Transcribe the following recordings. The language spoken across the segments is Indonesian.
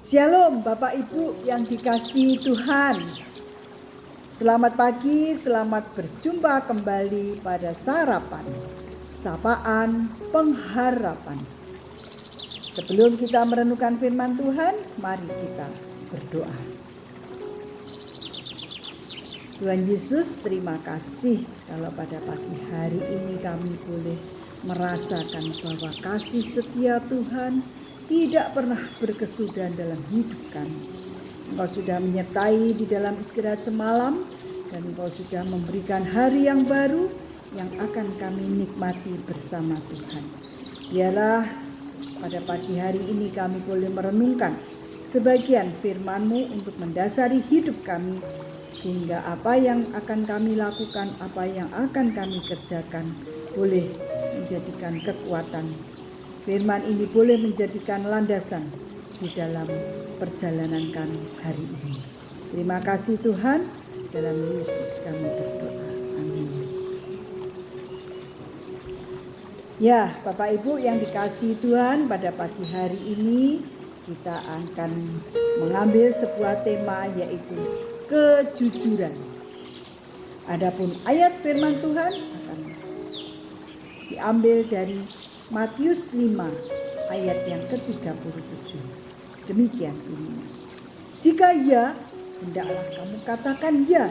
Shalom Bapak Ibu yang dikasihi Tuhan. Selamat pagi, selamat berjumpa kembali pada sarapan Sapaan Pengharapan. Sebelum kita merenungkan firman Tuhan, mari kita berdoa. Tuhan Yesus, terima kasih kalau pada pagi hari ini kami boleh merasakan bahwa kasih setia Tuhan tidak pernah berkesudahan dalam hidup kami. Engkau sudah menyertai di dalam istirahat semalam, dan Engkau sudah memberikan hari yang baru yang akan kami nikmati bersama Tuhan. Biarlah pada pagi hari ini kami boleh merenungkan sebagian firman-Mu untuk mendasari hidup kami, sehingga apa yang akan kami lakukan, apa yang akan kami kerjakan boleh menjadikan kekuatan. Firman ini boleh menjadikan landasan di dalam perjalanan kami hari ini. Terima kasih Tuhan, dalam Yesus kami berdoa. Amin. Ya, Bapak Ibu yang dikasihi Tuhan, pada pagi hari ini kita akan mengambil sebuah tema, yaitu kejujuran. Adapun ayat firman Tuhan akan diambil dari Matius 5 ayat yang ke-37. Demikian bunyinya. Jika ya, hendaklah kamu katakan ya.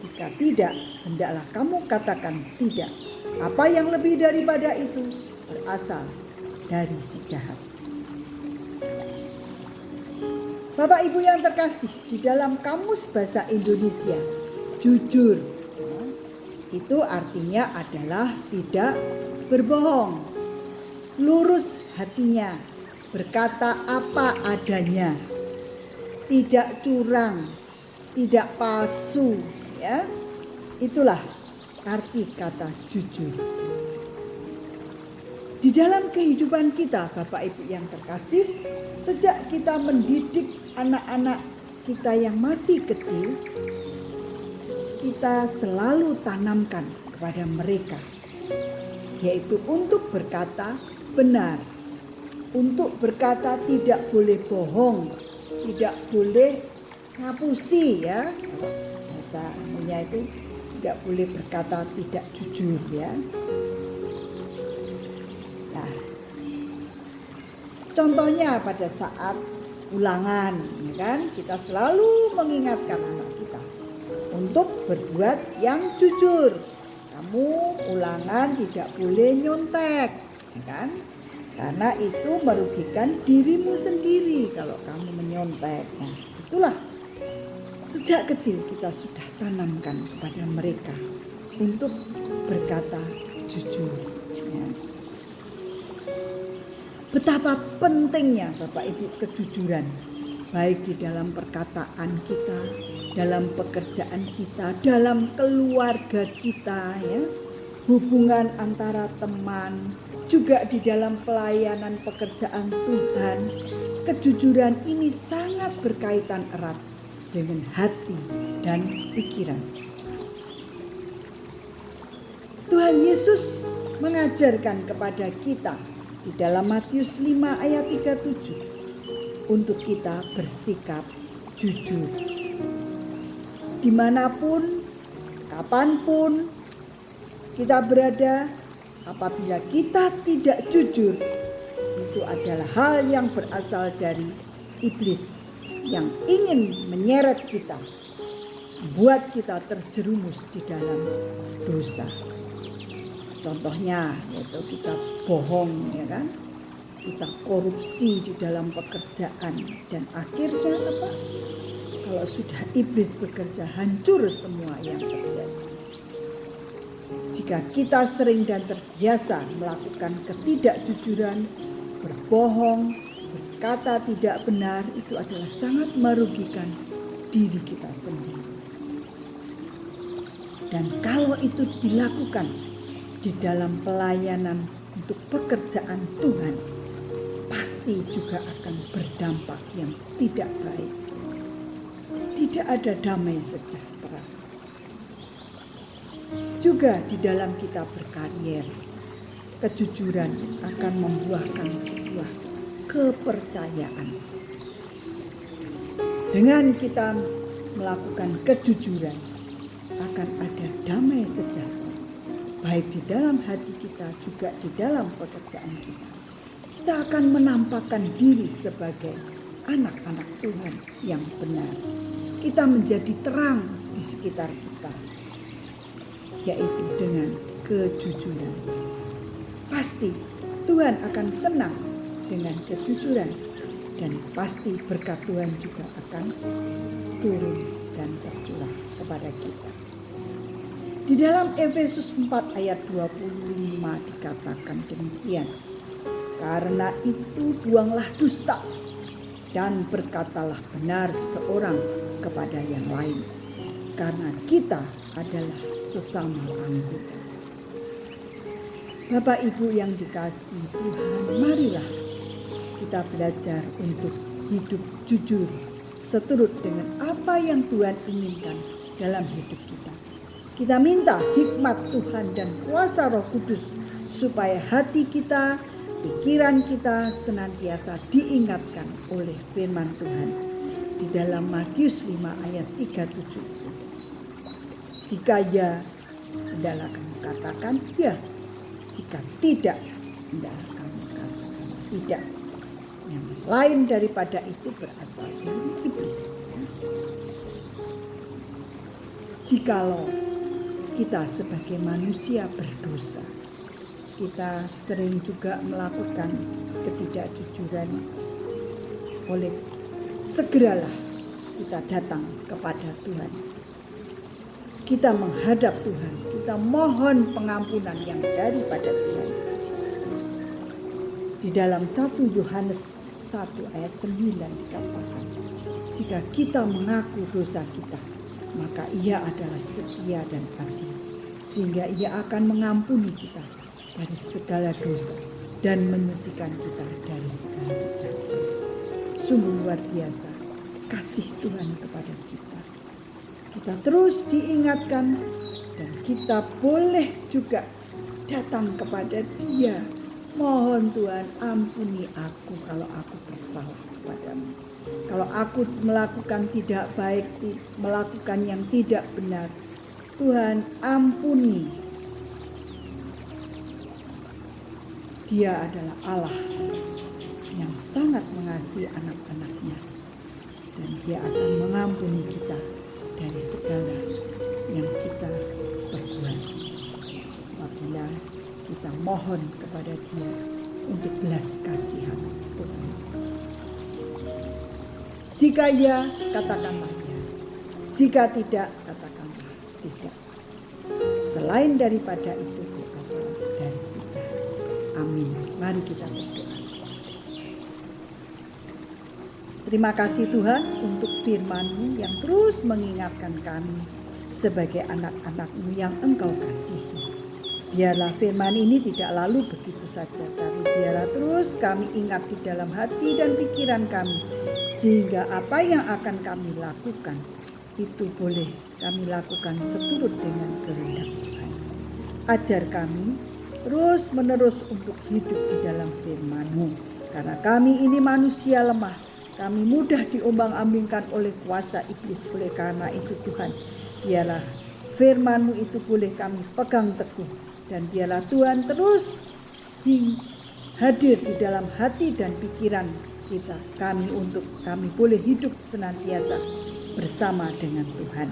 Jika tidak, hendaklah kamu katakan tidak. Apa yang lebih daripada itu berasal dari si jahat. Bapak Ibu yang terkasih, di dalam Kamus Bahasa Indonesia, jujur itu artinya adalah tidak berbohong, lurus hatinya, berkata apa adanya, tidak curang, tidak palsu, ya. Itulah arti kata jujur. Di dalam kehidupan kita, Bapak Ibu yang terkasih, sejak kita mendidik anak-anak kita yang masih kecil, kita selalu tanamkan kepada mereka, yaitu untuk berkata benar, untuk berkata tidak boleh bohong, tidak boleh ngapusi, ya. Bahasanya itu tidak boleh berkata tidak jujur, ya. Nah, contohnya pada saat ulangan, ya kan, kita selalu mengingatkan anak kita untuk berbuat yang jujur. Kamu ulangan tidak boleh nyontek, ya kan? Karena itu merugikan dirimu sendiri kalau kamu menyontek. Nah, itulah sejak kecil kita sudah tanamkan kepada mereka untuk berkata jujur, ya. Betapa pentingnya Bapak Ibu kejujuran, baik di dalam perkataan kita, dalam pekerjaan kita, dalam keluarga kita, ya. Hubungan antara teman, juga di dalam pelayanan pekerjaan Tuhan. Kejujuran ini sangat berkaitan erat dengan hati dan pikiran. Tuhan Yesus mengajarkan kepada kita di dalam Matius 5 ayat 37 untuk kita bersikap jujur. Dimanapun, kapanpun kita berada, apabila kita tidak jujur, itu adalah hal yang berasal dari iblis yang ingin menyeret kita, membuat kita terjerumus di dalam dosa. Contohnya yaitu kita bohong, ya kan? Kita korupsi di dalam pekerjaan, dan akhirnya apa? Kalau sudah iblis bekerja, hancur semua yang terjadi. Jika kita sering dan terbiasa melakukan ketidakjujuran, berbohong, berkata tidak benar, itu adalah sangat merugikan diri kita sendiri. Dan kalau itu dilakukan di dalam pelayanan untuk pekerjaan Tuhan, pasti juga akan berdampak yang tidak baik. Tidak ada damai sejahtera. Juga di dalam kita berkarier, kejujuran akan membuahkan sebuah kepercayaan. Dengan kita melakukan kejujuran, akan ada damai sejahtera, baik di dalam hati kita juga di dalam pekerjaan kita. Kita akan menampakkan diri sebagai anak-anak Tuhan yang benar. Kita menjadi terang di sekitar kita, yaitu dengan kejujuran. Pasti Tuhan akan senang dengan kejujuran, dan pasti berkat Tuhan juga akan turun dan tercurah kepada kita. Di dalam Efesus 4 ayat 25 dikatakan demikian. Karena itu buanglah dusta dan berkatalah benar seorang kepada yang lain, karena kita adalah sesama anggota. Bapak Ibu yang dikasihi Tuhan, marilah kita belajar untuk hidup jujur seturut dengan apa yang Tuhan inginkan dalam hidup kita. Kita minta hikmat Tuhan dan kuasa Roh Kudus supaya hati kita, pikiran kita senantiasa diingatkan oleh firman Tuhan di dalam Matius 5 ayat 37 itu. Jika ya, hendaklah kamu katakan ya. Jika tidak, hendaklah kamu katakan tidak. Yang lain daripada itu berasal dari iblis. Jikalau kita sebagai manusia berdosa, kita sering juga melakukan ketidakjujuran, oleh segeralah kita datang kepada Tuhan. Kita menghadap Tuhan, kita mohon pengampunan yang daripada Tuhan. Di dalam 1 Yohanes 1 ayat 9 dikatakan, jika kita mengaku dosa kita, maka Ia adalah setia dan adil, sehingga Ia akan mengampuni kita dari segala dosa dan menyucikan kita dari segala kejahatan. Sungguh luar biasa kasih Tuhan kepada kita. Kita terus diingatkan dan kita boleh juga datang kepada Dia. Mohon Tuhan, ampuni aku kalau aku bersalah kepadamu. Kalau aku melakukan tidak baik, melakukan yang tidak benar, Tuhan ampuni. Dia adalah Allah yang sangat mengasihi anak-anaknya, dan Dia akan mengampuni kita dari segala yang kita perbuat apabila kita mohon kepada Dia untuk belas kasihan Tuhan. Jika ya, katakanlah ya. Jika tidak, katakanlah tidak. Selain daripada itu berasal dari si jahat. Amin. Mari kita berdoa. Terima kasih Tuhan untuk firman-Mu yang terus mengingatkan kami sebagai anak-anak-Mu yang Engkau kasihi. Biarlah firman ini tidak lalu begitu saja, tapi biarlah terus kami ingat di dalam hati dan pikiran kami, sehingga apa yang akan kami lakukan itu boleh kami lakukan seturut dengan kehendak Tuhan. Ajar kami terus menerus untuk hidup di dalam firman-Mu, karena kami ini manusia lemah, kami mudah diombang-ambingkan oleh kuasa iblis. Oleh karena itu Tuhan, biarlah firman-Mu itu boleh kami pegang teguh, dan biarlah Tuhan terus hadir di dalam hati dan pikiran kita, kami boleh hidup senantiasa bersama dengan Tuhan.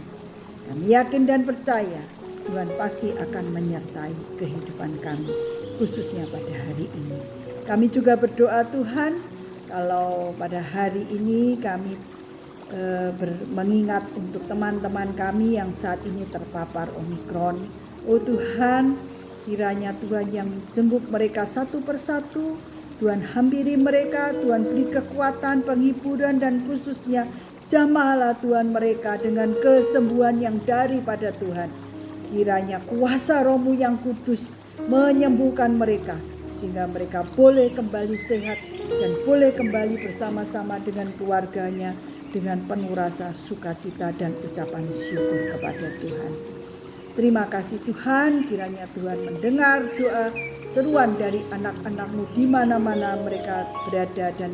Kami yakin dan percaya Tuhan pasti akan menyertai kehidupan kami, khususnya pada hari ini. Kami juga berdoa Tuhan, kalau pada hari ini kami mengingat untuk teman-teman kami yang saat ini terpapar Omikron. Oh Tuhan, kiranya Tuhan yang jenguk mereka satu persatu, Tuhan hampiri mereka, Tuhan beri kekuatan, penghiburan, dan khususnya jamahlah Tuhan mereka dengan kesembuhan yang daripada Tuhan. Kiranya kuasa Roh-Mu yang kudus menyembuhkan mereka, sehingga mereka boleh kembali sehat dan boleh kembali bersama-sama dengan keluarganya dengan penuh rasa sukacita dan ucapan syukur kepada Tuhan. Terima kasih Tuhan, kiranya Tuhan mendengar doa seruan dari anak-anak-Mu di mana-mana mereka berada, dan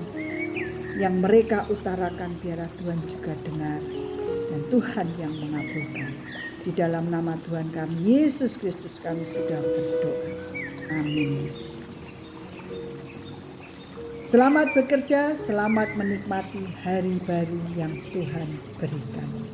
yang mereka utarakan biarlah Tuhan juga dengar dan Tuhan yang mengabulkan. Di dalam nama Tuhan kami Yesus Kristus kami sudah berdoa. Amin. Selamat bekerja, selamat menikmati hari baru yang Tuhan berikan.